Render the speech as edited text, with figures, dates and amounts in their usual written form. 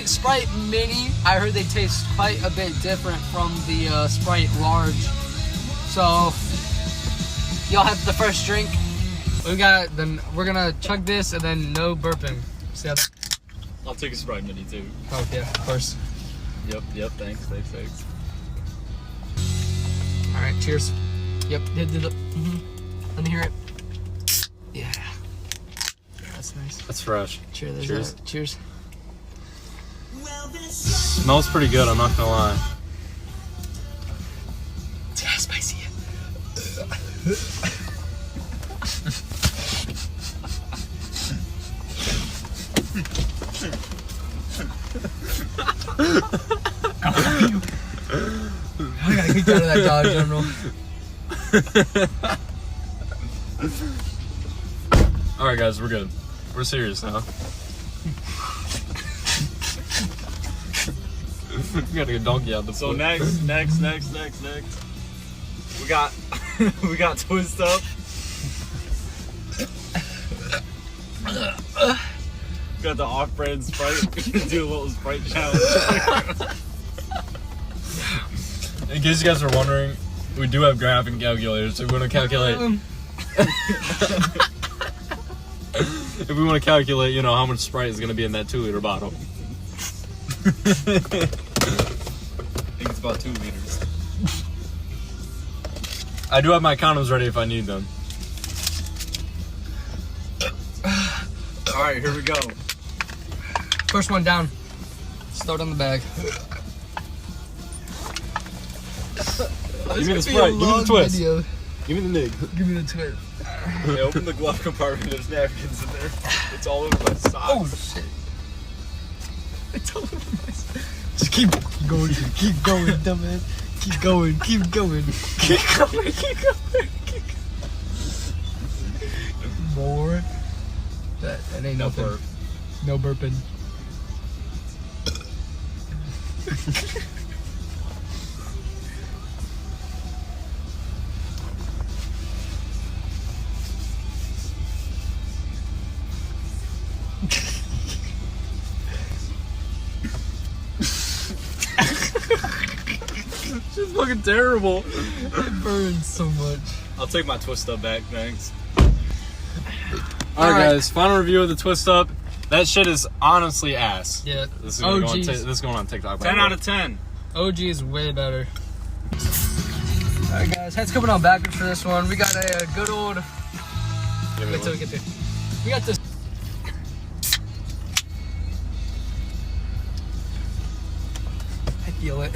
Sprite Mini, I heard they taste quite a bit different from the Sprite Large. So, y'all have the first drink. We're gonna chug this and then no burping. See how I'll take a Sprite Mini too. Oh yeah, of course. Yep, thanks. Alright, cheers. Yep, Let me hear it. Yeah. That's nice. That's fresh. Cheers. Cheers. Smells pretty good, I'm not gonna lie. Yeah, spicy. I gotta kick out of that Dollar General. Alright guys, we're good. We're serious now. We gotta get donkey out the So foot. next. We got we got Twist Up. Got the off-brand Sprite. We're gonna do a little Sprite challenge. In case you guys are wondering, we do have graphing calculators, so we're gonna calculate. If we want to calculate, you know, how much Sprite is gonna be in that 2-liter bottle. I think it's about 2 liters. I do have my condoms ready if I need them. Alright, here we go. First one down. Start on the bag. Give me the Sprite. Give me the twist. Video. Give me the nig. Give me the twist. Hey, open the glove compartment. There's napkins in there. It's all over my socks. Oh shit. It's all over my socks. Just keep going, dumbass. Keep going. Keep going. More. That ain't no burp. No burping. It's fucking terrible. It burns so much. I'll take my Twist Up back, thanks. Alright guys, final review of the Twist Up. That shit is honestly ass. Yeah. This is going on TikTok. 10 out of 10. OG is way better. Alright guys, heads coming on backwards for this one. We got a good old... Wait till we get there. We got this... I feel it.